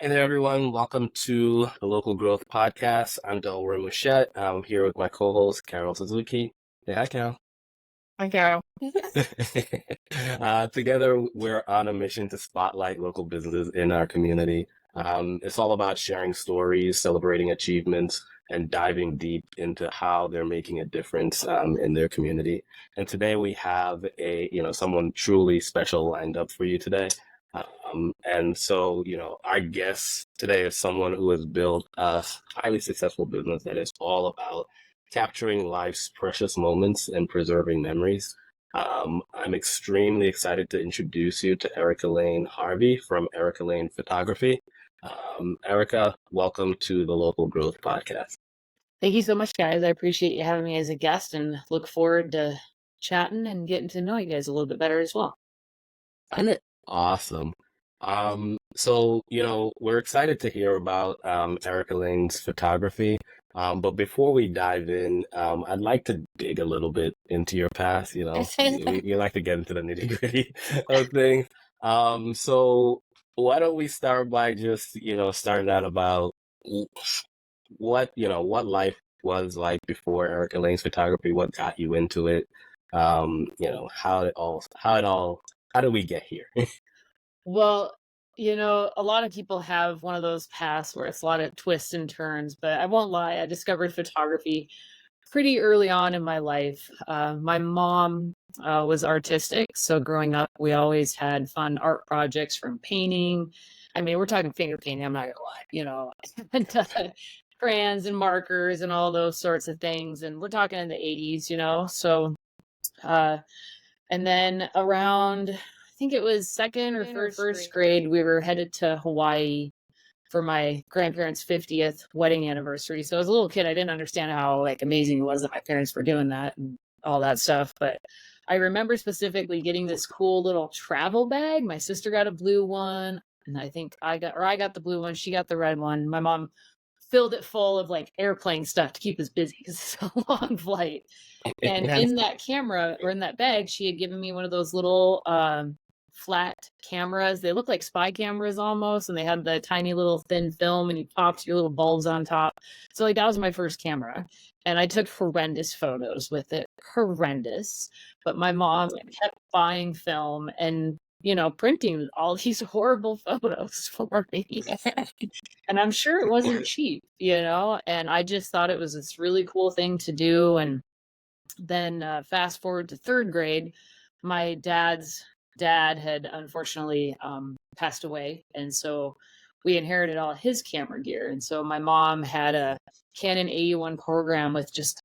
Hey there, everyone. Welcome to the Local Growth Podcast. I'm Delroy Mouchette. I'm here with my co-host, Carol Suzuki. Say hi, Carol. Hi, Carol. Together, we're on a mission to spotlight local businesses in our community. It's all about sharing stories, celebrating achievements, and diving deep into how they're making a difference in their community. And today we have someone truly special lined up for you today. Our guest today is someone who has built a highly successful business that is all about capturing life's precious moments and preserving memories. I'm extremely excited to introduce you to Erica Lane Harvey from Erica Lane Photography. Erica, welcome to the Local Growth Podcast. Thank you so much, guys. I appreciate you having me as a guest and look forward to chatting and getting to know you guys a little bit better as well. Awesome. We're excited to hear about Erica Lane's photography. But before we dive in, I'd like to dig a little bit into your past. You like to get into the nitty-gritty of things. So why don't we start by just, starting out about what life was like before Erica Lane's photography, what got you into it? How did we get here? Well, a lot of people have one of those paths where it's a lot of twists and turns, but I won't lie, I discovered photography pretty early on in my life. My mom was artistic, so growing up, we always had fun art projects from painting. I mean, we're talking finger painting, I'm not gonna lie, and crayons and markers and all those sorts of things. And we're talking in the 80s, so uh, and then around, I think it was second or first grade, we were headed to Hawaii for my grandparents' 50th wedding anniversary. So as a little kid, I didn't understand how amazing it was that my parents were doing that and all that stuff. But I remember specifically getting this cool little travel bag. My sister got a blue one, and I think I got the blue one. She got the red one. My mom filled it full of airplane stuff to keep us busy because it's a long flight. And in that camera or in that bag, she had given me one of those little flat cameras. They look like spy cameras almost, and they had the tiny little thin film, and you popped your little bulbs on top. So that was my first camera, and I took horrendous photos with it. Horrendous. But my mom kept buying film and printing all these horrible photos for me. And I'm sure it wasn't cheap, and I just thought it was this really cool thing to do. And then fast forward to third grade, my dad's dad had unfortunately passed away. And so we inherited all his camera gear. And so my mom had a Canon AE1 program with just a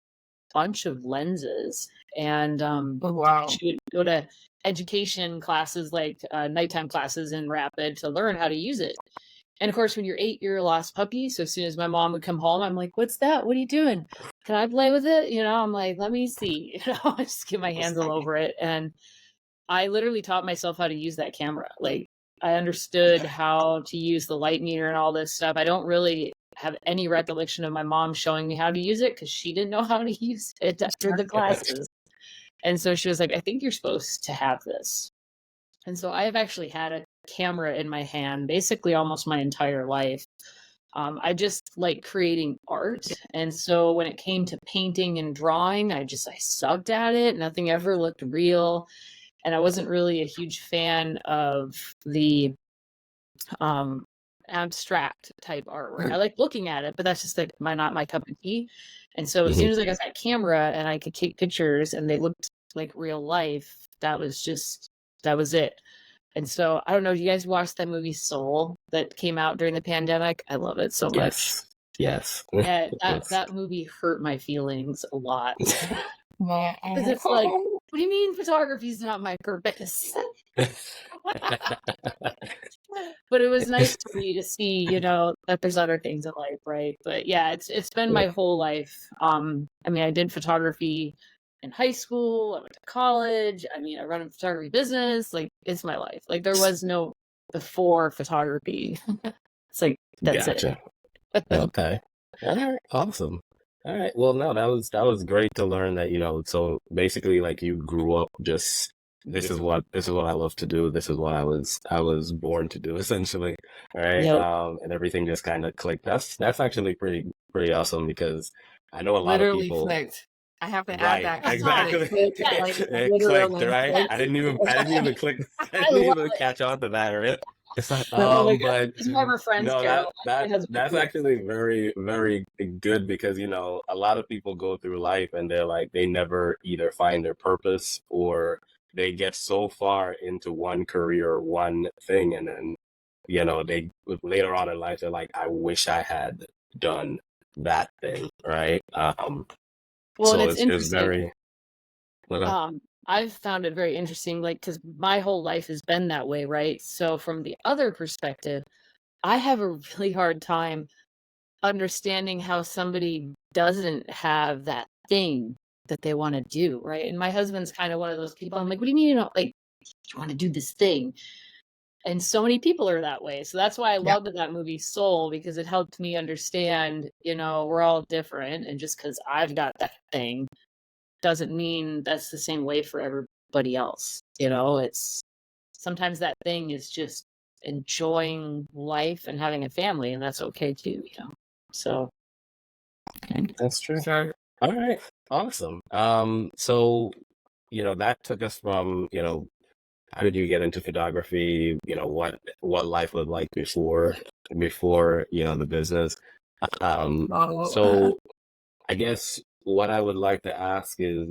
bunch of lenses. And Wow. she would go to education classes, like nighttime classes in Rapid, to learn how to use it. And of course, when you're 8, you're a lost puppy. So as soon as my mom would come home, I'm like, "What's that? What are you doing? Can I play with it?" I'm like, "Let me see." I just get my hands all over it. And I literally taught myself how to use that camera. I understood how to use the light meter and all this stuff. I don't really have any recollection of my mom showing me how to use it because she didn't know how to use it after the classes. And so she was like, "I think you're supposed to have this." And so I have actually had a camera in my hand basically almost my entire life. I just like creating art. And so when it came to painting and drawing, I sucked at it. Nothing ever looked real. And I wasn't really a huge fan of the abstract type artwork. I like looking at it, but that's just not my cup of tea. And so as soon as I got that camera and I could take pictures and they looked like real life, that was it. And so I don't know, do you guys watch that movie Soul that came out during the pandemic? I love it so much. Yes. Yeah, that movie hurt my feelings a lot. Because it's like, what do you mean photography is not my purpose? But it was nice to me to see, that there's other things in life, right? But yeah, it's been my whole life. I mean, I did photography in high school. I went to college. I mean, I run a photography business. It's my life. There was no before photography. It's that's Gotcha. it. Okay. All right. Awesome. All right. Well, no, that was great to learn that, so basically you grew up just this is what I love to do. This is what I was born to do, essentially. Right. Yep. And everything just kind of clicked. That's actually pretty awesome because I know a lot of Literally people. clicked. I have to add Right, that. exactly. Like It clicked, literally right? clicked. I didn't even click. I I didn't love even it. catch on to that, right? It's like, Oh my God. but It's more of our friends, no, Carol. My husband that's too. actually very good because a lot of people go through life and they're like they never either find their purpose or they get so far into one career or one thing and then they later on in life they're like I wish I had done that thing, right? Well, and So it's it's interesting. very well, I've found it very interesting, like, because my whole life has been that way, right? So from the other perspective, I have a really hard time understanding how somebody doesn't have that thing that they want to do, right? And my husband's kind of one of those people. I'm like, what do you mean like you want to do this thing? And so many people are that way. So that's why I Yeah. loved that movie Soul because it helped me understand, we're all different. And just because I've got that thing doesn't mean that's the same way for everybody else. It's sometimes that thing is just enjoying life and having a family, and that's okay too. So, that's true. So All right, awesome. So that took us from how did you get into photography? What life was like before the business. oh, So I guess what I would like to ask is,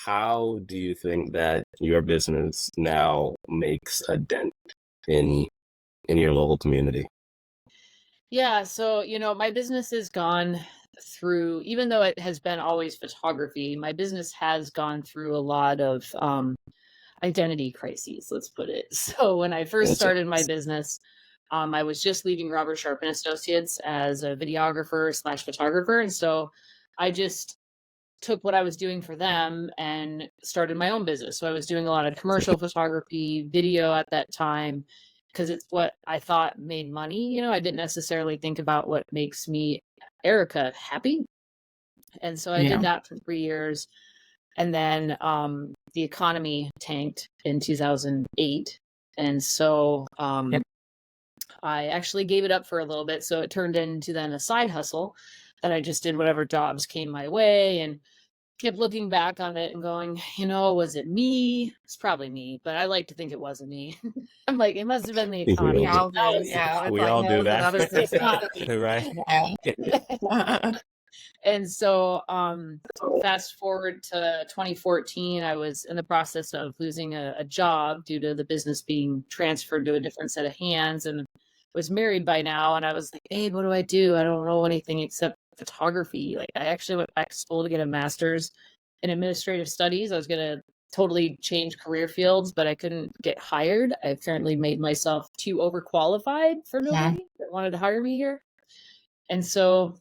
how do you think that your business now makes a dent in your local community? yeah, so, my business has gone through, even though it has been always photography, my business has gone through a lot of identity crises, let's put it. So when I first Gotcha. started my business, I was just leaving Robert Sharp and Associates as a videographer slash photographer. And so I just took what I was doing for them and started my own business. So I was doing a lot of commercial photography, video at that time, because it's what I thought made money. I didn't necessarily think about what makes me, Erica, happy. And so I did yeah. that for 3 years. And then the economy tanked in 2008. And so Yep. I actually gave it up for a little bit. So it turned into then a side hustle that I just did whatever jobs came my way and kept looking back on it and going, was it me? It's probably me, but I like to think it wasn't me. I'm like, it must have been the We We economy. all That do. was, Yeah. It's we like, all no, do it's another that, the person. right? Yeah. And so fast forward to 2014, I was in the process of losing a job due to the business being transferred to a different set of hands and was married by now. And I was like, hey, what do? I don't know anything except photography. Like I actually went back to school to get a master's in administrative studies. I was going to totally change career fields, but I couldn't get hired. I apparently made myself too overqualified for nobody that wanted to hire me here. And so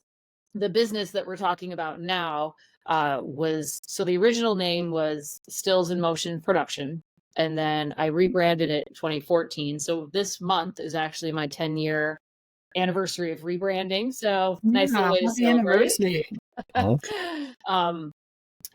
the business that we're talking about now was so the original name was Stills in Motion Production. And then I rebranded it in 2014. So this month is actually my 10-year anniversary of rebranding. So nice little way to Happy celebrate. anniversary. um,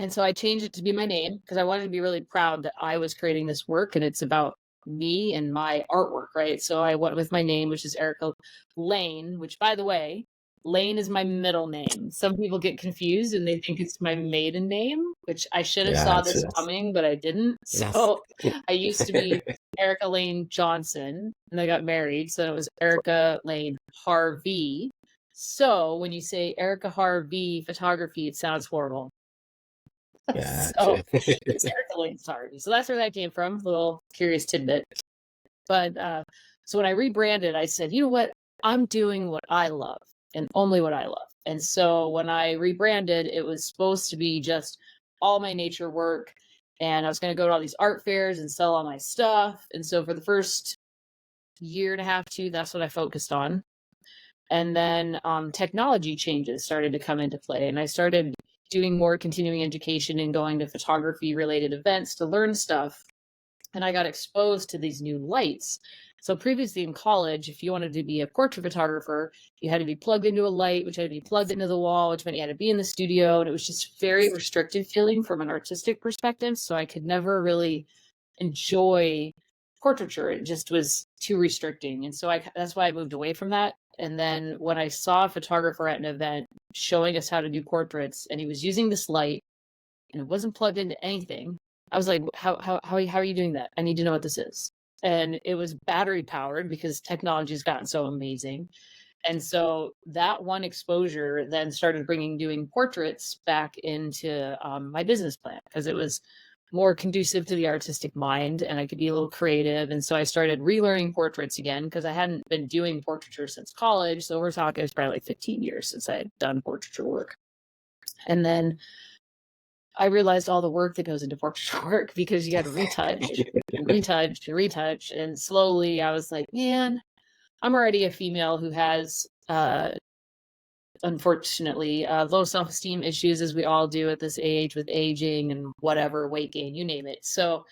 and so I changed it to be my name because I wanted to be really proud that I was creating this work and it's about me and my artwork, right? So I went with my name, which is Erica Lane, which by the way, Lane is my middle name. Some people get confused and they think it's my maiden name, which I should have saw this Gotcha. coming, but I didn't. Yes. So I used to be Erica Lane Johnson and I got married. So it was Erica Lane Harvey. So when you say Erica Harvey photography, it sounds horrible. So Gotcha. it's Erica Lane Harvey. So that's where that came from. Little curious tidbit. But so when I rebranded, I said, you know what? I'm doing what I love and only what I love. And so when I rebranded, it was supposed to be just all my nature work. And I was going to go to all these art fairs and sell all my stuff. And so for the first year and a half, two, that's what I focused on. And then technology changes started to come into play. And I started doing more continuing education and going to photography related events to learn stuff. And I got exposed to these new lights. So previously in college, if you wanted to be a portrait photographer, you had to be plugged into a light, which had to be plugged into the wall, which meant you had to be in the studio. And it was just very restrictive feeling from an artistic perspective. So I could never really enjoy portraiture. It just was too restricting. And so that's why I moved away from that. And then when I saw a photographer at an event showing us how to do portraits, and he was using this light and it wasn't plugged into anything, I was like, how are you doing that? I need to know what this is. And it was battery powered because technology has gotten so amazing. And so that one exposure then started doing portraits back into my business plan, because it was more conducive to the artistic mind and I could be a little creative. And so I started relearning portraits again, because I hadn't been doing portraiture since college. So we're talking, it's probably like 15 years since I had done portraiture work. And then I realized all the work that goes into portraiture work, because you got to retouch. And slowly I was like, man, I'm already a female who has, unfortunately, low self-esteem issues, as we all do at this age with aging and whatever, weight gain, you name it. So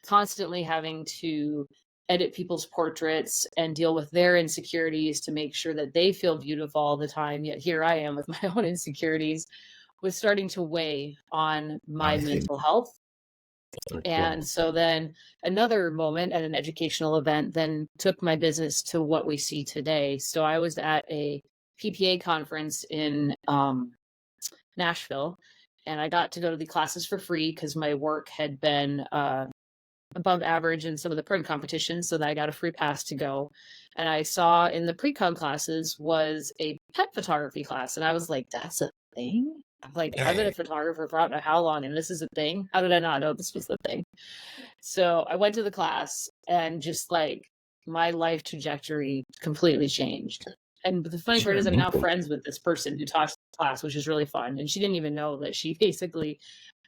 constantly having to edit people's portraits and deal with their insecurities to make sure that they feel beautiful all the time. Yet here I am with my own insecurities, was starting to weigh on my mental health. And so then another moment at an educational event then took my business to what we see today. So I was at a PPA conference in Nashville, and I got to go to the classes for free because my work had been above average in some of the print competitions, so that I got a free pass to go. And I saw in the pre-com classes was a pet photography class, and I was like, that's a thing? I'm like, I've been a photographer for I don't know how long, and this is a thing? How did I not know this was the thing? So I went to the class, and just like my life trajectory completely changed. And the funny part is I'm now friends with this person who taught the class, which is really fun. And she didn't even know that she basically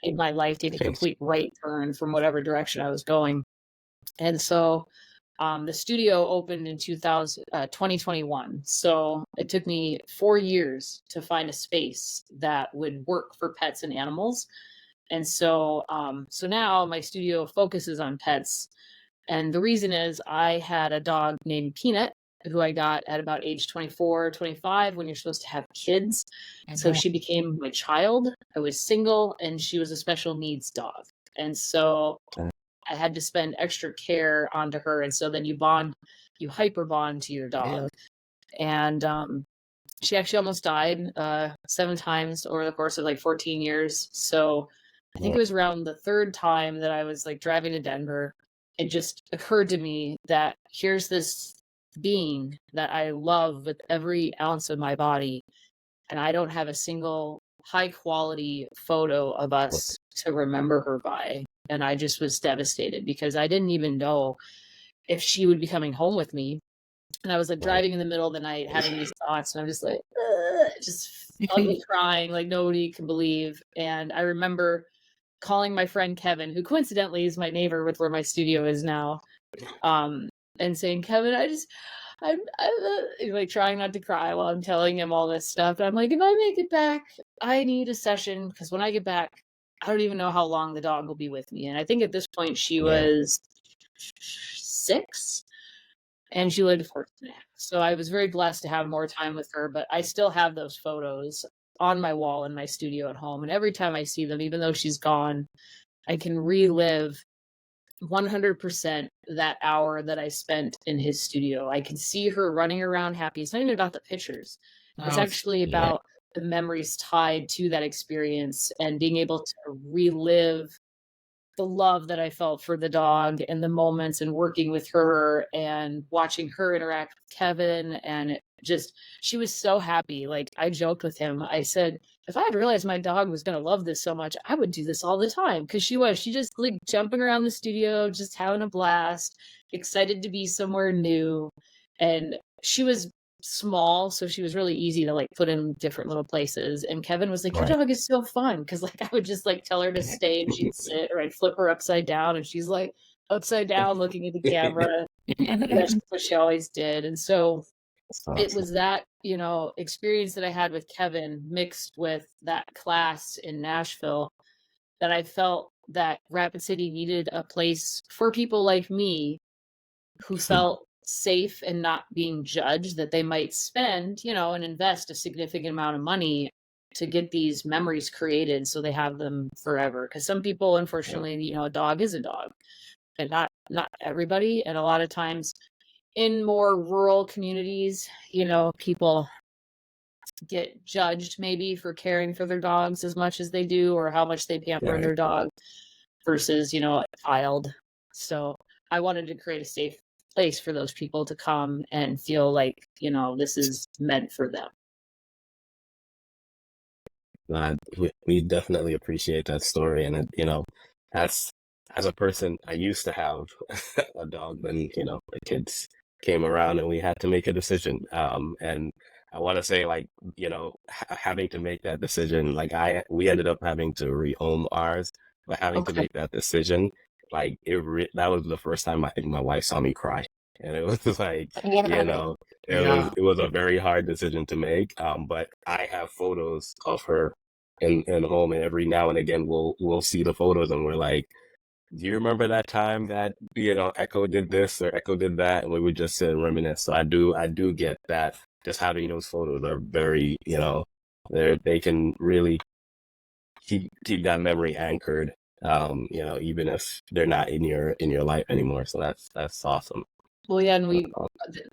made my life take a complete right turn from whatever direction I was going. And so the studio opened in 2021. So it took me 4 years to find a space that would work for pets and animals. And so now my studio focuses on pets. And the reason is I had a dog named Peanut, who I got at about age 24, 25, when you're supposed to have kids. So she became my child. I was single, and she was a special needs dog. And so I had to spend extra care onto her. And so then you hyper bond to your dog. And she actually almost died 7 times over the course of like 14 years. So I think it was around the 3rd time that I was like driving to Denver. It just occurred to me that here's this being that I love with every ounce of my body, and I don't have a single high quality photo of us to remember her by. And I just was devastated, because I didn't even know if she would be coming home with me. And I was like driving in the middle of the night having these thoughts, and I'm just like, just ugly crying like nobody can believe. And I remember calling my friend Kevin, who coincidentally is my neighbor with where my studio is now, and saying, Kevin, I'm like trying not to cry while I'm telling him all this stuff. And I'm like, if I make it back, I need a session, because when I get back, I don't even know how long the dog will be with me. And I think at this point she was 6, and she lived 14. So I was very blessed to have more time with her, but I still have those photos on my wall in my studio at home. And every time I see them, even though she's gone, I can relive 100% that hour that I spent in his studio. I can see her running around happy. It's not even about the pictures. It's actually about the memories tied to that experience, and being able to relive the love that I felt for the dog and the moments, and working with her and watching her interact with Kevin. And she was so happy. Like, I joked with him. I said, if I had realized my dog was going to love this so much, I would do this all the time. Because she just like jumping around the studio, just having a blast, excited to be somewhere new. And she was small, so she was really easy to like put in different little places. And Kevin was like, your dog is so fun, because like I would just like tell her to stay and she'd sit, or I'd flip her upside down and she's like upside down looking at the camera. That's what she always did. And so it was that, experience that I had with Kevin mixed with that class in Nashville, that I felt that Rapid City needed a place for people like me who felt safe and not being judged, that they might spend, and invest a significant amount of money to get these memories created so they have them forever. Because some people, unfortunately, a dog is a dog. and not everybody. And a lot of times in more rural communities, people get judged maybe for caring for their dogs as much as they do, or how much they pamper Right. their dog versus, a child. So I wanted to create a safe place for those people to come and feel like, this is meant for them. We definitely appreciate that story, and as as a person, I used to have a dog. Then the kids came around, and we had to make a decision. And I want to say, like, having to make that decision, like we ended up having to rehome ours, but having to Okay. make that decision, like that was the first time I think my wife saw me cry, and it was like, it was a very hard decision to make. But I have photos of her in home, and every now and again we'll see the photos, and we're like, do you remember that time that Echo did this or Echo did that, and we would just sit and reminisce. So I do get that. Just having those photos are very, they can really keep that memory anchored. Even if they're not in your life anymore. So that's awesome. Well, yeah, and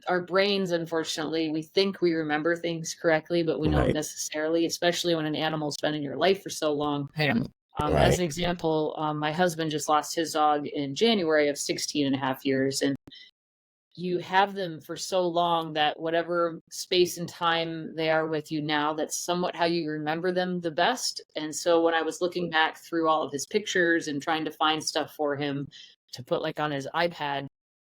our brains, unfortunately, we think we remember things correctly, but we don't Right. necessarily, especially when an animal's been in your life for so long. As Right. an example, my husband just lost his dog in January of 16 and a half years. And you have them for so long that whatever space and time they are with you now, that's somewhat how you remember them the best. And so when I was looking back through all of his pictures and trying to find stuff for him to put like on his iPad,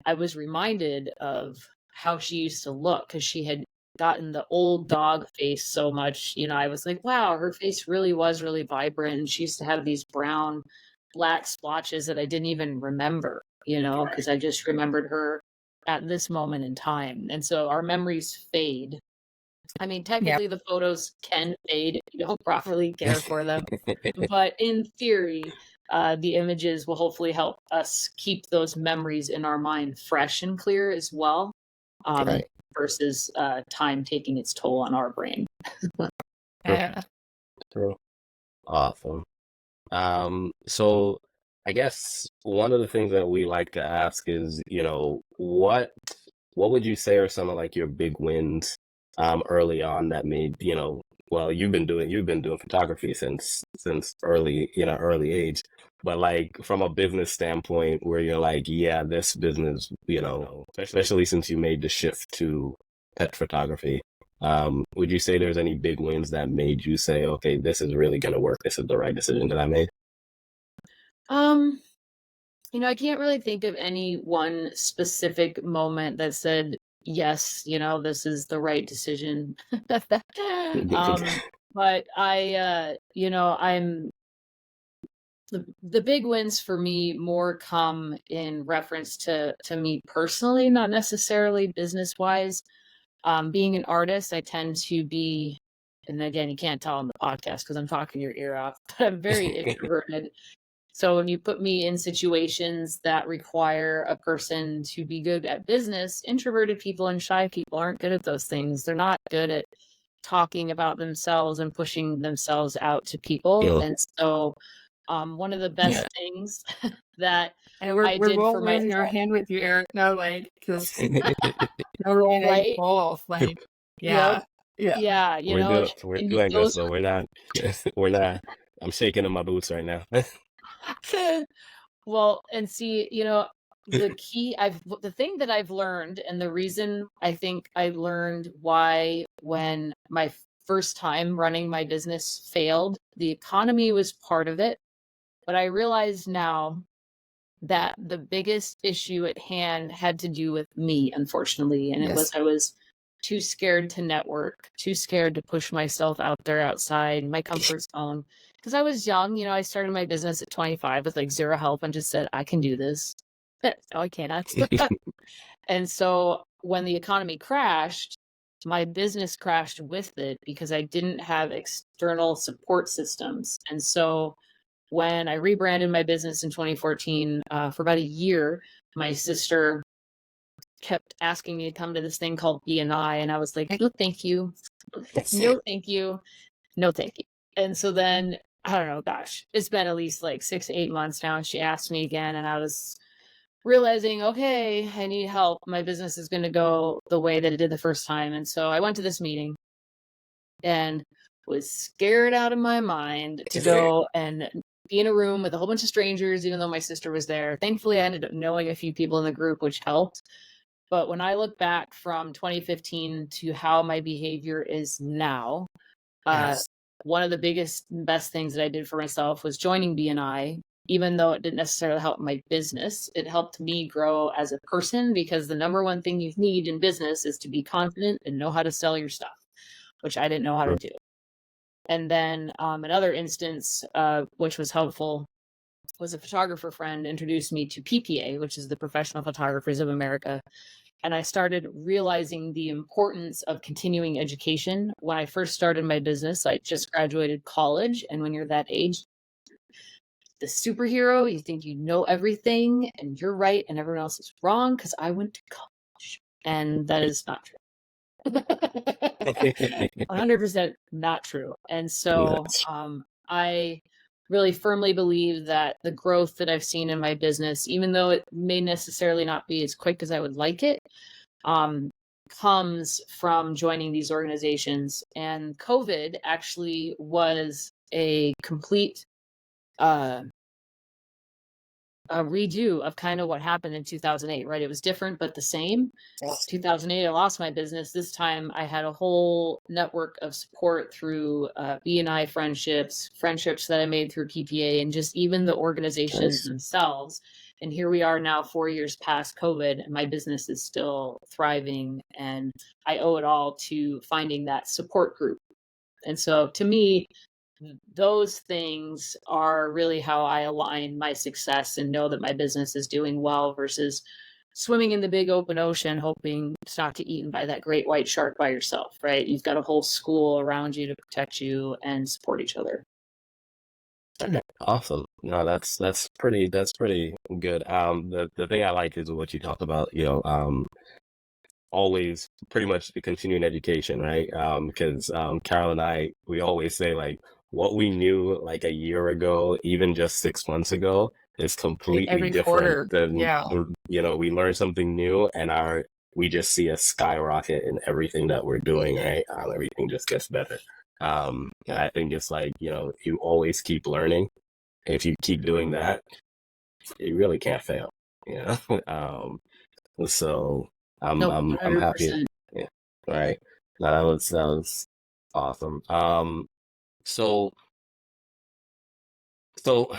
I was reminded of how she used to look, because she had gotten the old dog face so much. I was like, wow, her face really was really vibrant. And she used to have these brown, black splotches that I didn't even remember, because I just remembered her at this moment in time. And so our memories fade. I mean, technically the photos can fade if you don't properly care for them. But in theory, the images will hopefully help us keep those memories in our mind fresh and clear as well, Right. versus time taking its toll on our brain. True. Awesome. So I guess one of the things that we like to ask is, what would you say are some of like your big wins early on that made, well, you've been doing photography since early age, but like from a business standpoint where you're like, yeah, this business, especially since you made the shift to pet photography, would you say there's any big wins that made you say, okay, this is really going to work. This is the right decision that I made? I can't really think of any one specific moment that said, yes, this is the right decision. But I'm the big wins for me more come in reference to me personally, not necessarily business wise. Being an artist, I tend to be, and again, you can't tell on the podcast because I'm talking your ear off, but I'm very introverted. So when you put me in situations that require a person to be good at business, introverted people and shy people aren't good at those things. They're not good at talking about themselves and pushing themselves out to people. Yeah. And so one of the best things that And we're I did both for raising our myself, hand with you, Eric. No, like, because no, like, right? both, like, yeah, Yep. yeah. Yeah, We're and doing this, those so we're not we're not. I'm shaking in my boots right now. well, and see, the thing that I've learned, and the reason I think I learned why when my first time running my business failed, the economy was part of it. But I realize now that the biggest issue at hand had to do with me, unfortunately. And it was, I was too scared to network, too scared to push myself out there outside my comfort zone. Because I was young, I started my business at 25 with like zero help and just said, I can do this. No, I cannot. And so when the economy crashed, my business crashed with it because I didn't have external support systems. And so when I rebranded my business in 2014, for about a year, my sister kept asking me to come to this thing called BNI, and I was like, no, thank you. No, thank you. No, thank you. And so then, I don't know, gosh, it's been at least like 6 to 8 months now, and she asked me again, and I was realizing, okay, I need help. My business is going to go the way that it did the first time. And so I went to this meeting and was scared out of my mind to go and be in a room with a whole bunch of strangers, even though my sister was there. Thankfully, I ended up knowing a few people in the group, which helped. But when I look back from 2015 to how my behavior is now, Yes. one of the biggest, best things that I did for myself was joining BNI. Even though it didn't necessarily help my business, it helped me grow as a person, because the number one thing you need in business is to be confident and know how to sell your stuff, which I didn't know how to do. And then another instance, which was helpful, was a photographer friend introduced me to PPA, which is the Professional Photographers of America. And I started realizing the importance of continuing education. When I first started my business, I just graduated college. And when you're that age, the superhero, you think you know everything and you're right and everyone else is wrong, because I went to college. And that is not true. 100% not true. And so I really firmly believe that the growth that I've seen in my business, even though it may necessarily not be as quick as I would like it, comes from joining these organizations. And COVID actually was a complete a redo of kind of what happened in 2008, right? It was different, but the same. 2008, I lost my business. This time I had a whole network of support through BNI friendships that I made through PPA, and just even the organizations themselves. And here we are now 4 years past COVID, and my business is still thriving. And I owe it all to finding that support group. And so to me, those things are really how I align my success and know that my business is doing well, versus swimming in the big open ocean hoping it's not to get eaten by that great white shark by yourself, right? You've got a whole school around you to protect you and support each other. Okay, awesome. No, that's pretty good. The thing I like is what you talked about, always pretty much the continuing education, right? Because Carol and I, we always say like what we knew like a year ago, even just 6 months ago, is completely Every different quarter. than Yeah. we learn something new, and we just see a skyrocket in everything that we're doing, right? Everything just gets better. I think it's like, you always keep learning. If you keep doing that, you really can't fail, you know? So Nope, I'm happy. 100%. Yeah, right. No, that was awesome. So so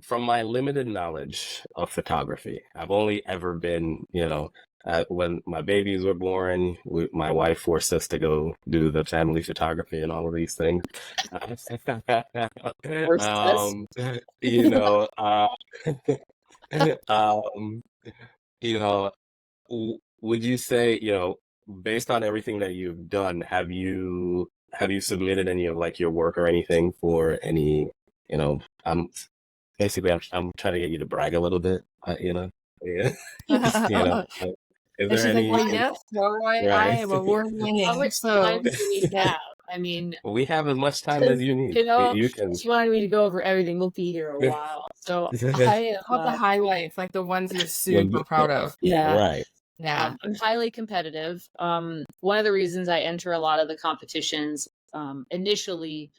from my limited knowledge of photography, I've only ever been, when my babies were born, my wife forced us to go do the family photography and all of these things. Forced us. um, you know, uh, um, would you say, based on everything that you've done, have you submitted any of like your work or anything for any, I'm basically I'm trying to get you to brag a little bit, yeah, is And there she's like, any, well, yes, boy, I right? am award How winning. much So time do we have? I mean, We have as much time as you need. You can, if you wanted me to go over everything, we'll be here a while. So I how about the am, highlights, like the ones you're super proud of? yeah. right. Yeah. I'm highly competitive. One of the reasons I enter a lot of the competitions initially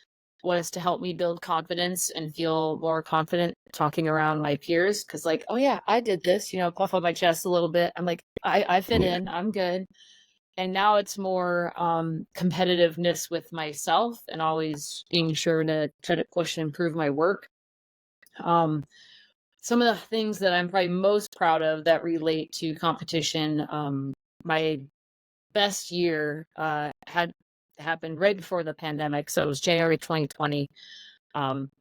was to help me build confidence and feel more confident talking around my peers. Cause like, oh yeah, I did this, puff up my chest a little bit. I'm like, I fit Yeah. in, I'm good. And now it's more competitiveness with myself and always being sure to try to push and improve my work. Um, some of the things that I'm probably most proud of that relate to competition, my best year had happened right before the pandemic. So it was January 2020.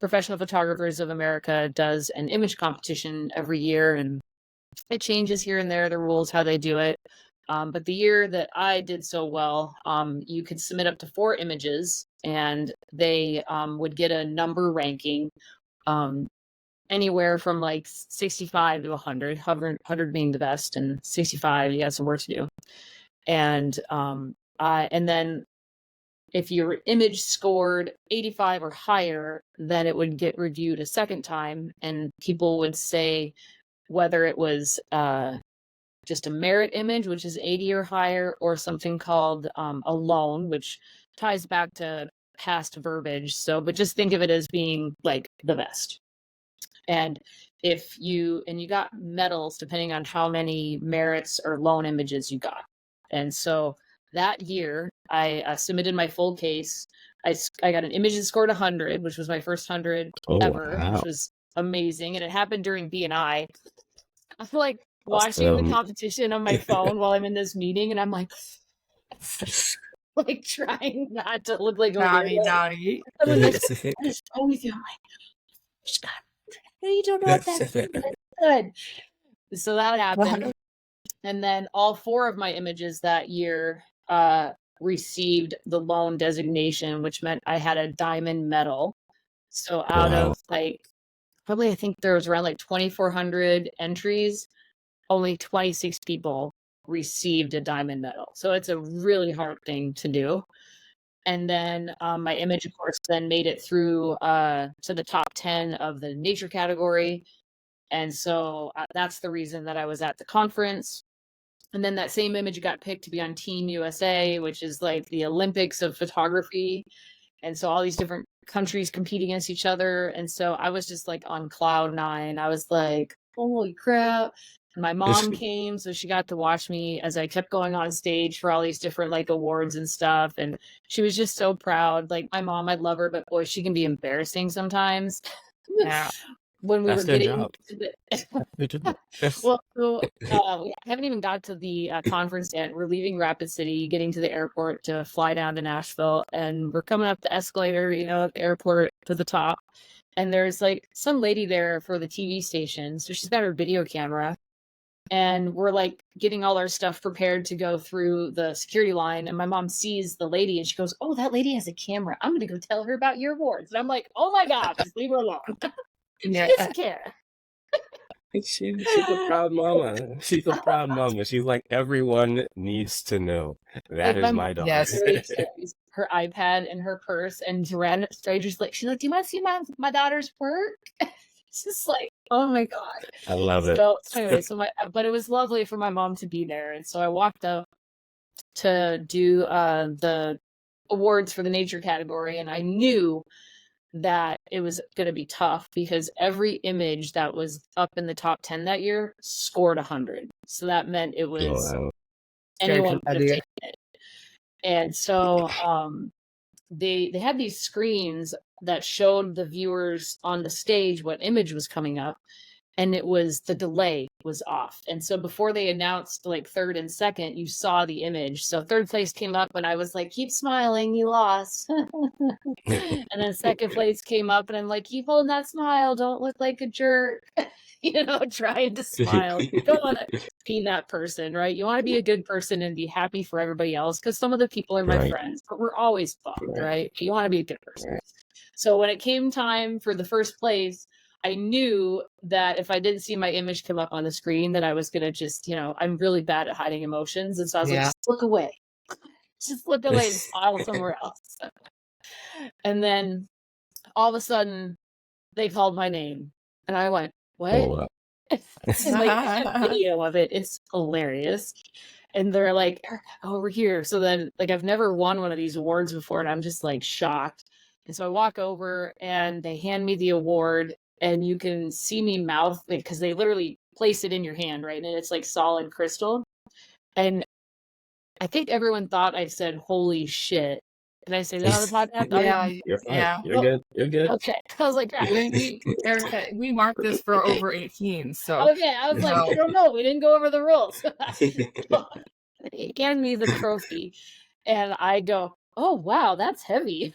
Professional Photographers of America does an image competition every year, and it changes here and there, the rules, how they do it. But the year that I did so well, you could submit up to 4 images, and they would get a number ranking. Um, Anywhere from like 65 to 100, 100 being the best, and 65, you got some work to do. And then if your image scored 85 or higher, then it would get reviewed a second time, and people would say, whether it was just a merit image, which is 80 or higher, or something called a loan, which ties back to past verbiage. So, but just think of it as being like the best. And you got medals depending on how many merits or loan images you got. And so that year, I submitted my full case. I got an image that scored 100, which was my first 100 ever, which was amazing. And it happened during BNI. I feel like watching the competition on my phone while I'm in this meeting, and I'm like trying not to look like a naughty. Someone next to me is with you. I'm like, you don't know what that's good. So that happened. And then all 4 of my images that year received the loan designation, which meant I had a diamond medal. So out of probably I think there was around 2,400 entries, only 26 people received a diamond medal. So it's a really hard thing to do. And then my image, of course, then made it through to the top 10 of the nature category. And so that's the reason that I was at the conference. And then that same image got picked to be on Team USA, which is like the Olympics of photography. And so all these different countries compete against each other. And so I was just like on cloud 9. I was like, holy crap. And my mom came, so she got to watch me as I kept going on stage for all these different awards and stuff. And she was just so proud. Like my mom, I love her, but boy, she can be embarrassing sometimes. Yeah. When we That's were their getting job. well, so, I haven't even got to the conference yet. We're leaving Rapid City, getting to the airport to fly down to Nashville, and we're coming up the escalator, at the airport to the top. And there's some lady there for the TV station, so she's got her video camera, and we're getting all our stuff prepared to go through the security line. And my mom sees the lady, and she goes, "Oh, that lady has a camera. I'm gonna go tell her about your awards." And I'm like, "Oh my God, just leave her alone." Yeah. She doesn't care. She's a proud mama. She's a proud mama. She's like, everyone needs to know. That is my daughter. Yes. Her iPad and her purse, and to random strangers, she's like, "Do you want to see my daughter's work?" It's just like, oh my God. I love it. So anyway, but it was lovely for my mom to be there. And so I walked up to do the awards for the nature category, and I knew that it was going to be tough because every image that was up in the top 10 that year scored 100. So that meant it was anyone could have taken it. And so they had these screens that showed the viewers on the stage what image was coming up, and the delay was off. And so before they announced third and second, you saw the image. So third place came up, and I was like, "Keep smiling, you lost." And then second place came up, and I'm like, "Keep holding that smile, don't look like a jerk." Trying to smile. You don't want to be that person, right? You want to be a good person and be happy for everybody else, because some of the people are my friends, but we're always bummed, right? You want to be a good person. So when it came time for the first place, I knew that if I didn't see my image come up on the screen, that I was going to just, I'm really bad at hiding emotions. And so I was like, just look away. Just look away and smile somewhere else. And then all of a sudden, they called my name. And I went, "What?" Oh, wow. And video of it. It's hilarious. And they're like, "Erica, over here." So then, I've never won one of these awards before, and I'm just shocked. And so I walk over, and they hand me the award, and you can see me mouth it because they literally place it in your hand, right? And it's solid crystal. And I think everyone thought I said, "Holy shit." Did I say that on the podcast? Yeah. You're fine. Yeah. You're good. You're good. Okay. I was like, Erica, we marked this for over 18, so. Okay, I was like, I don't know. We didn't go over the rules. They gave me the trophy, and I go, "Oh, wow, that's heavy."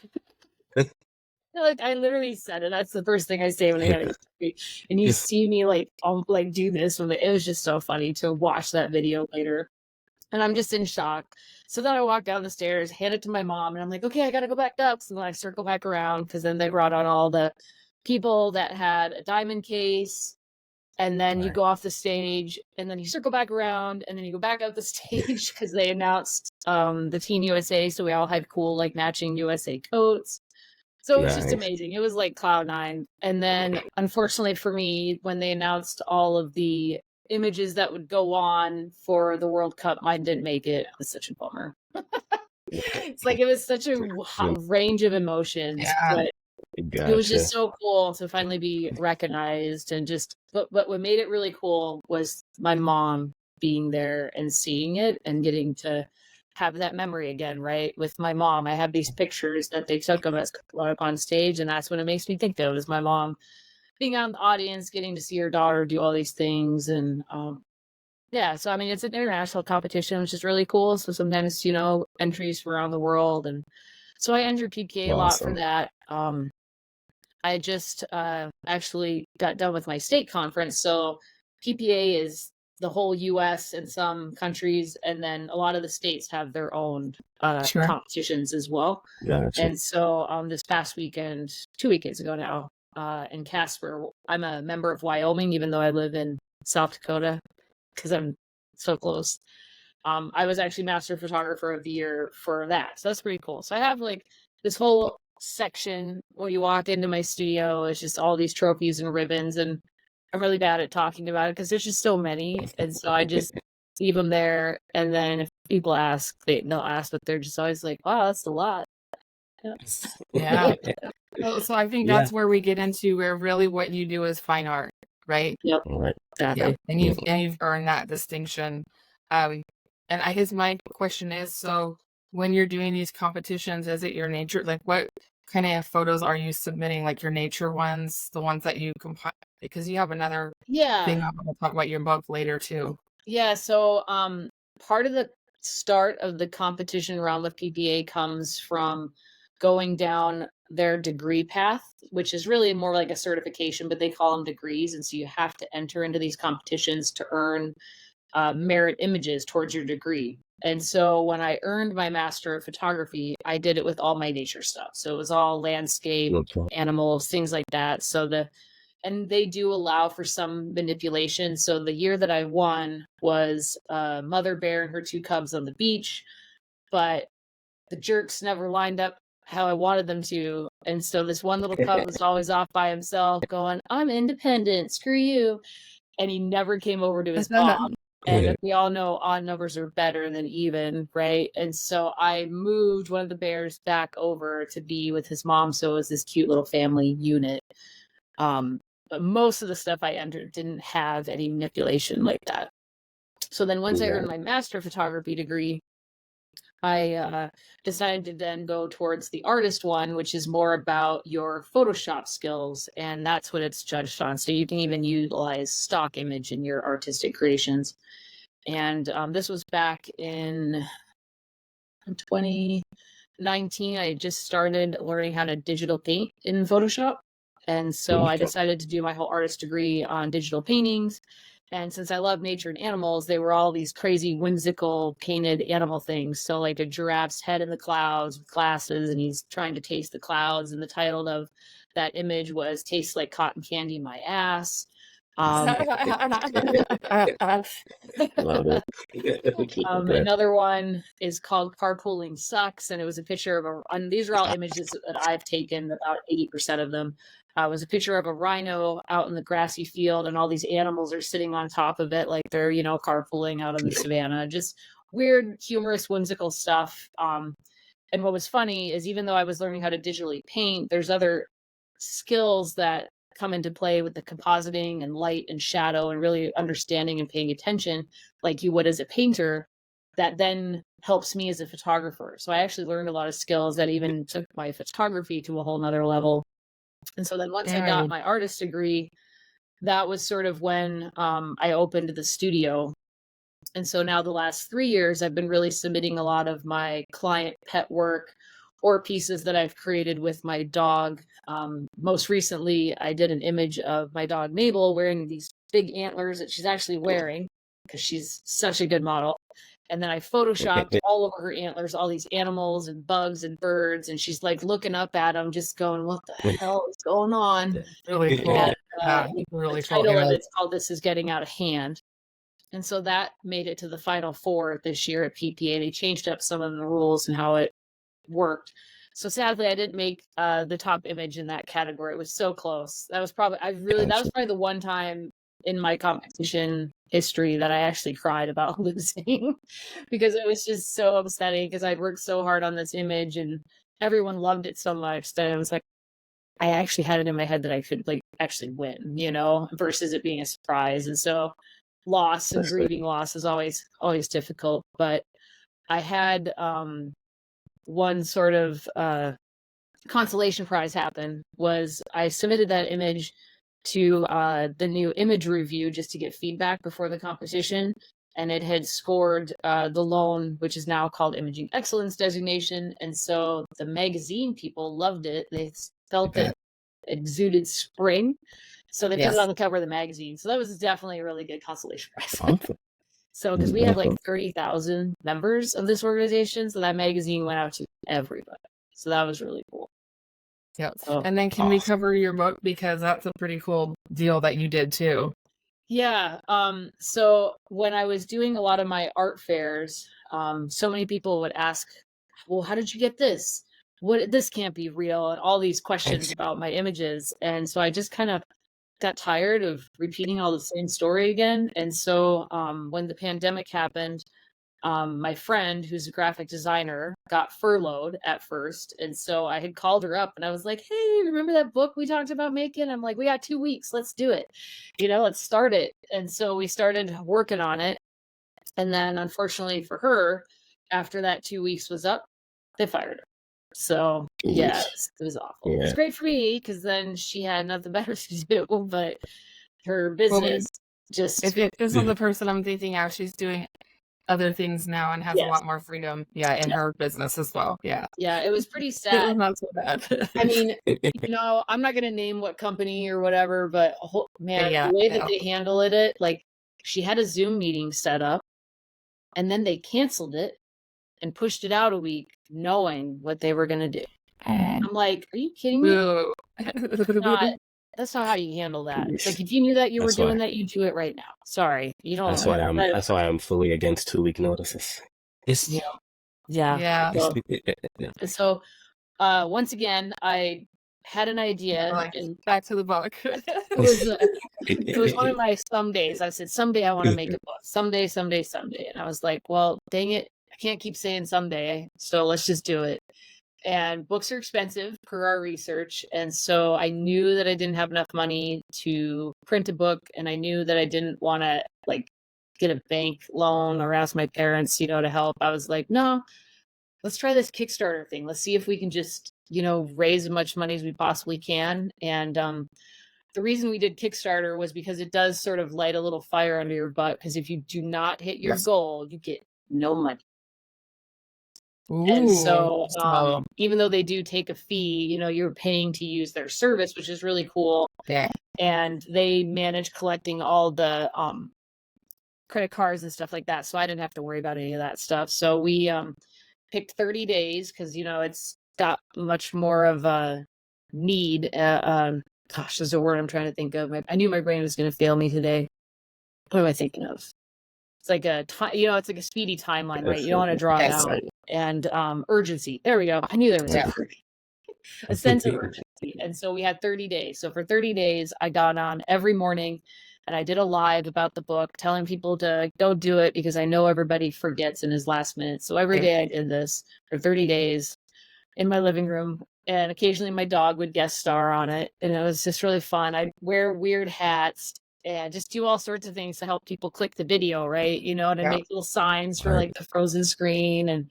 I literally said it. That's the first thing I say when I have a trophy. And you see me do this. It was just so funny to watch that video later. And I'm just in shock. So then I walk down the stairs, hand it to my mom, and I'm like, "Okay, I got to go back up." So then I circle back around, because then they brought on all the people that had a diamond case. And then you go off the stage, and then you circle back around, and then you go back up the stage because they announced the Team USA. So we all had cool matching USA coats. So it was just Nice. amazing. It was like cloud nine. And then unfortunately for me, when they announced all of the images that would go on for the World Cup, mine didn't make it. It was such a bummer. It's like it was such a range of emotions, Yeah. but it was just so cool to finally be recognized. And just but what made it really cool was my mom being there and seeing it and getting to have that memory again, right? With my mom, I have these pictures that they took of us up on stage, and that's what it makes me think of is my mom being out in the audience, getting to see her daughter do all these things. And yeah, so I mean, it's an international competition, which is really cool. So sometimes, entries from around the world. And so I entered PPA a lot for Awesome. that. I just actually got done with my state conference. So PPA is the whole US and some countries, and then a lot of the states have their own Sure. competitions as well. Gotcha. And so this past weekend, 2 weekends ago now, in Casper, I'm a member of Wyoming, even though I live in South Dakota because I'm so close. I was actually Master Photographer of the Year for that. So that's pretty cool. So I have like this whole section where you walk into my studio. It's just all these trophies and ribbons. And I'm really bad at talking about it because there's just so many. And so I just leave them there. And then if people ask, they'll ask, but they're just always like, wow, that's a lot. Yeah. So I think that's where we get into where really what you do is fine art, right? Yep. Right. Exactly. And you've earned that distinction. And I guess my question is, so when you're doing these competitions, is it your nature? Like what kind of photos are you submitting? Like your nature ones, the ones that you compile? Because you have another thing I'm going to talk about your book later too. Yeah. So part of the start of the competition around with PPA comes from going down their degree path, which is really more like a certification, but they call them degrees. And so you have to enter into these competitions to earn merit images towards your degree. And so when I earned my Master of Photography, I did it with all my nature stuff. So it was all landscape, animals, things like that. And they do allow for some manipulation. So the year that I won was a mother bear and her two cubs on the beach, but the jerks never lined up how I wanted them to. And so this one little cub was always off by himself going, I'm independent, screw you. And he never came over to his mom. And we all know odd numbers are better than even, right? And so I moved one of the bears back over to be with his mom. So it was this cute little family unit. But most of the stuff I entered didn't have any manipulation like that. So then once I earned my Master Photography degree, I decided to then go towards the artist one, which is more about your Photoshop skills. And that's what it's judged on. So you can even utilize stock image in your artistic creations. And this was back in 2019. I just started learning how to digital paint in Photoshop. And so I decided to do my whole artist degree on digital paintings. And since I love nature and animals, they were all these crazy, whimsical, painted animal things. So like a giraffe's head in the clouds with glasses, and he's trying to taste the clouds. And the title of that image was Tastes Like Cotton Candy in My Ass. Love it. Another one is called Carpooling Sucks. And it was a picture of and these are all images that I've taken, about 80% of them. It was a picture of a rhino out in the grassy field, and all these animals are sitting on top of it like they're, carpooling out in the savannah. Just weird, humorous, whimsical stuff. And what was funny is even though I was learning how to digitally paint, there's other skills that come into play with the compositing and light and shadow and really understanding and paying attention like you would as a painter that then helps me as a photographer. So I actually learned a lot of skills that even took my photography to a whole nother level. And so then once I got my artist degree, that was sort of when I opened the studio. And so now the last 3 years, I've been really submitting a lot of my client pet work or pieces that I've created with my dog. Most recently, I did an image of my dog Mabel wearing these big antlers that she's actually wearing because she's such a good model. And then I photoshopped all over her antlers, all these animals and bugs and birds. And she's like looking up at them, just going, what the hell is going on? Really cool. And, really the cool. title of it's called This Is Getting Out of Hand. And so that made it to the final four this year at PPA. They changed up some of the rules and how it worked. So sadly, I didn't make the top image in that category. It was so close. That was probably that was probably the one time in my competition history that I actually cried about losing because it was just so upsetting because I'd worked so hard on this image and everyone loved it so much that I was like, I actually had it in my head that I could like actually win, versus it being a surprise. And so loss and grieving loss is always difficult. But I had one sort of consolation prize happen was I submitted that image to the new image review just to get feedback before the competition. And it had scored the loan, which is now called Imaging Excellence designation. And so the magazine people loved it. They felt it exuded spring. So they put it on the cover of the magazine. So that was definitely a really good consolation prize. Awesome. So, because we have like 30,000 members of this organization, so that magazine went out to everybody. So that was really cool. Yeah. So, And then can we cover your book, because that's a pretty cool deal that you did too. yeah. So when I was doing a lot of my art fairs, so many people would ask, well, how did you get this? This can't be real, and all these questions about my images. And so I just kind of got tired of repeating all the same story again. And so when the pandemic happened, my friend, who's a graphic designer, got furloughed at first. And so I had called her up and I was like, hey, remember that book we talked about making? I'm like, we got 2 weeks. Let's do it. Let's start it. And so we started working on it. And then unfortunately for her, after that 2 weeks was up, they fired her. So yeah, it was awful. Yeah. It's great for me because then she had nothing better to do, but her business just... If it isn't the person I'm thinking of, she's doing other things now and has a lot more freedom, in her business as well. Yeah, it was pretty it was sad. not so bad. I mean, I'm not gonna name what company or whatever, but the way that they handled it, like she had a Zoom meeting set up and then they canceled it and pushed it out a week knowing what they were gonna do. I'm like, are you kidding me? That's not how you handle that. It's like, if you knew that you were doing that, you'd do it right now. Sorry, you don't. That's why I'm fully against 2-week notices. Yeah. So, once again, I had an idea. And back to the book. it was one of my some days. I said, someday I want to make a book. Someday. And I was like, well, dang it, I can't keep saying someday. So let's just do it. And books are expensive per our research. And so I knew that I didn't have enough money to print a book. And I knew that I didn't want to get a bank loan or ask my parents, to help. I was like, no, let's try this Kickstarter thing. Let's see if we can just, raise as much money as we possibly can. And the reason we did Kickstarter was because it does sort of light a little fire under your butt. Because if you do not hit your goal, you get no money. And so even though they do take a fee, you're paying to use their service, which is really cool. Yeah. And they manage collecting all the credit cards and stuff like that. So I didn't have to worry about any of that stuff. So we picked 30 days because, it's got much more of a need. Gosh, there's a word I'm trying to think of. I knew my brain was going to fail me today. What am I thinking of? It's like it's like a speedy timeline, right? You don't want to draw it out. And urgency. There we go. I knew there was a sense of urgency. And so we had 30 days. So for 30 days, I got on every morning and I did a live about the book, telling people to don't do it because I know everybody forgets in his last minute. So every day I did this for 30 days in my living room. And occasionally my dog would guest star on it. And it was just really fun. I'd wear weird hats and just do all sorts of things to help people click the video, right? And I'd make little signs for the frozen screen. And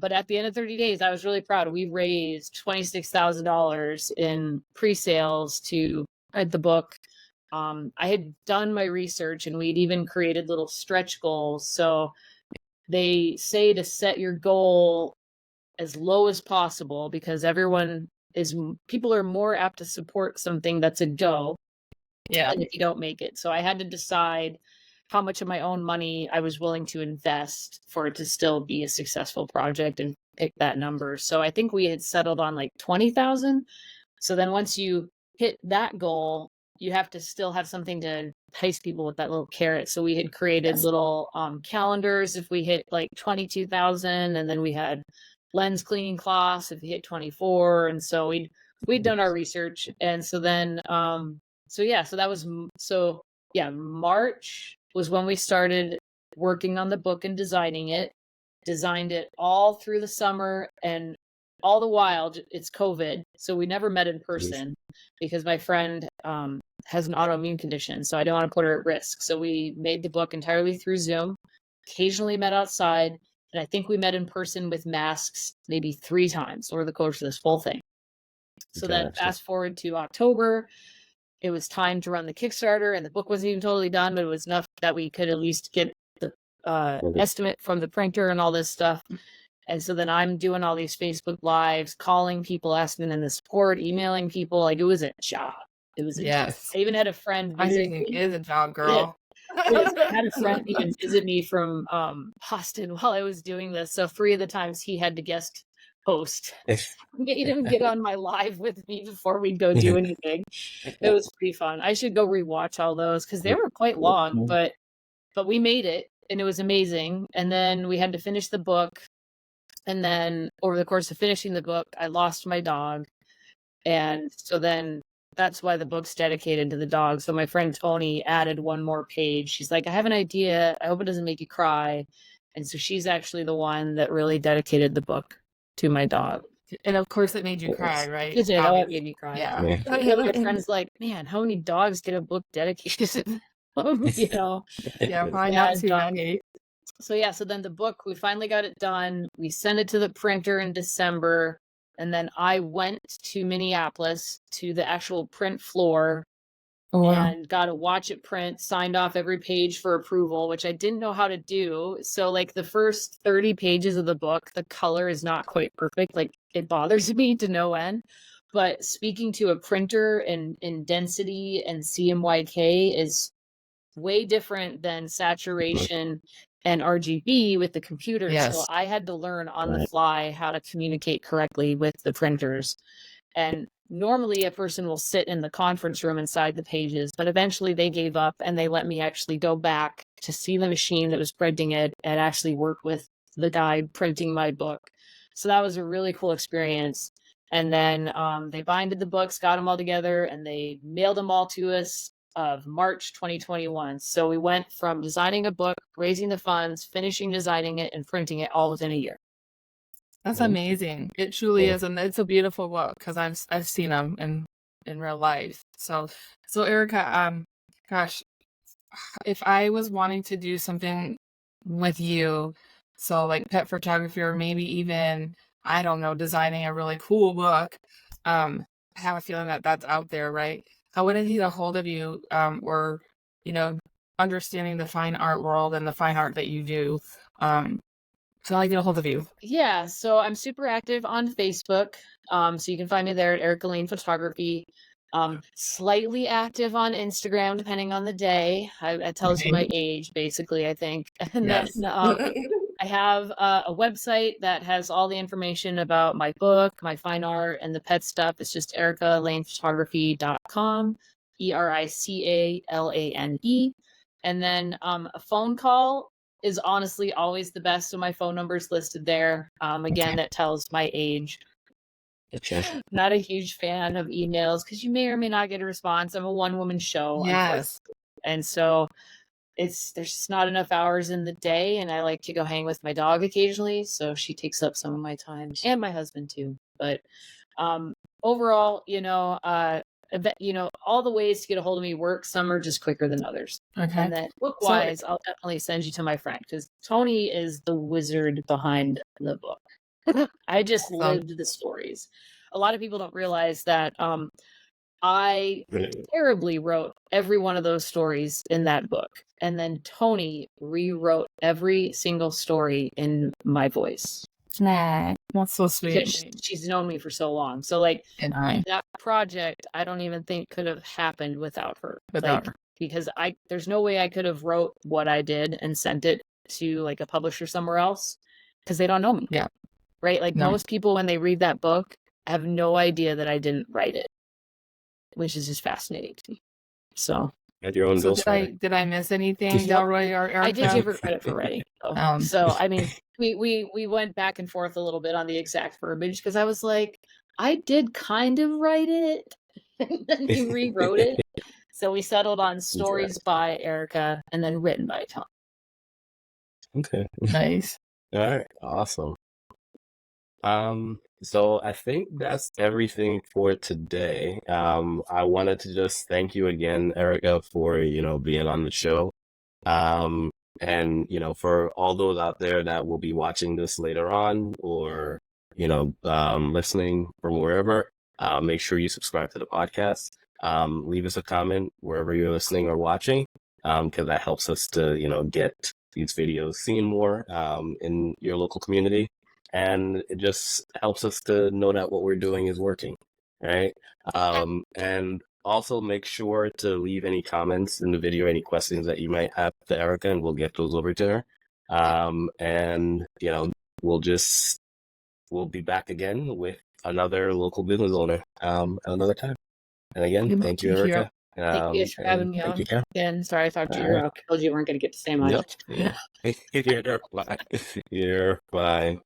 but at the end of 30 days, I was really proud. We raised $26,000 in pre-sales to write the book. I had done my research and we'd even created little stretch goals. So they say to set your goal as low as possible because people are more apt to support something that's a go. Yeah. And if you don't make it. So I had to decide how much of my own money I was willing to invest for it to still be a successful project and pick that number. So I think we had settled on 20,000. So then once you hit that goal, you have to still have something to entice people with that little carrot. So we had created little calendars if we hit 22,000, and then we had lens cleaning cloths if you hit 24. And so we'd done our research. And so then, so that was, March was when we started working on the book and designing it, designed it all through the summer, and all the while it's COVID. So we never met in person because my friend has an autoimmune condition. So I don't want to put her at risk. So we made the book entirely through Zoom, occasionally met outside. And I think we met in person with masks maybe 3 times over the course of this whole thing. So then fast forward to October, it was time to run the Kickstarter, and the book wasn't even totally done, but it was enough that we could at least get the estimate from the printer and all this stuff. And so then I'm doing all these Facebook Lives, calling people, asking them to support, emailing people. Like, it was a job. It was a job. I even had a friend visit me. It is a job, girl. I had a friend even visit me from Boston while I was doing this. So 3 of the times he had to guest host. Made him get on my live with me before we'd go do anything. It was pretty fun. I should go rewatch all those because they were quite long, but we made it and it was amazing. And then we had to finish the book. And then over the course of finishing the book, I lost my dog. And so then that's why the book's dedicated to the dog. So my friend Tony added one more page. She's like, I have an idea. I hope it doesn't make you cry. And so she's actually the one that really dedicated the book to my dog. And of course it made you cry, right? It did. Oh, it made me cry. Yeah. My friend's like, man, how many dogs get a book dedicated to them? You know? Yeah, probably not too many. So then the book, we finally got it done. We sent it to the printer in December. And then I went to Minneapolis to the actual print floor and got to watch it print, signed off every page for approval, which I didn't know how to do. So like the first 30 pages of the book, the color is not quite perfect. Like it bothers me to no end. But speaking to a printer in density and CMYK is way different than saturation and RGB with the computer. Yes. So I had to learn on the fly how to communicate correctly with the printers. And normally a person will sit in the conference room inside the pages, but eventually they gave up and they let me actually go back to see the machine that was printing it and actually work with the guy printing my book. So that was a really cool experience. And then they binded the books, got them all together, and they mailed them all to us of March 2021. So we went from designing a book, raising the funds, finishing designing it, and printing it all within a year. That's amazing. It truly is, and it's a beautiful book because I've seen them in real life. So Erica, gosh, if I was wanting to do something with you, so like pet photography or maybe even, I don't know, designing a really cool book, I have a feeling that that's out there, right? How would I get a hold of you, or, you know, understanding the fine art world and the fine art that you do? So I get a hold of you. Yeah, so I'm super active on Facebook. So you can find me there at Erica Lane Photography. Slightly active on Instagram, depending on the day. That tells you my age, basically, I think. And then I have a website that has all the information about my book, my fine art, and the pet stuff. It's just ericalanephotography.com, ERICALANE. And then a phone call is honestly always the best. So my phone number is listed there. Again, that tells my age. Not a huge fan of emails because you may or may not get a response. I'm a one-woman show. Yes. And so there's just not enough hours in the day, and I like to go hang with my dog occasionally, so she takes up some of my time, and my husband too. But overall, all the ways to get a hold of me work. Some are just quicker than others. Okay. And then book-wise, I'll definitely send you to my friend because Tony is the wizard behind the book. I just lived the stories. A lot of people don't realize that I terribly wrote every one of those stories in that book. And then Tony rewrote every single story in my voice. Nah, that's so sweet. She's known me for so long. So like that project, I don't even think could have happened without her. Because there's no way I could have wrote what I did and sent it to like a publisher somewhere else because they don't know me. Yeah. Right? Like most people, when they read that book, have no idea that I didn't write it, which is just fascinating to me. So At your own So ghostwriter. did I miss anything, Delroy or I did Erica? give her credit for writing. So I mean, we went back and forth a little bit on the exact verbiage because I was like, I did kind of write it, and then he rewrote it. So we settled on stories by Erica and then written by Tom. Okay. Nice. All right. Awesome. So I think that's everything for today. I wanted to just thank you again, Erica, for, being on the show. And, for all those out there that will be watching this later on or, listening from wherever, make sure you subscribe to the podcast. Leave us a comment wherever you're listening or watching, because that helps us to, get these videos seen more, in your local community. And it just helps us to know that what we're doing is working, right? And also make sure to leave any comments in the video, any questions that you might have to Erica, and we'll get those over to her. And, we'll be back again with another local business owner, another time. And again, thank you, Erica. Thank you for having me on. Again, sorry I thought you told you weren't going to get to say much. Yep. Yeah. You're fine. You're fine.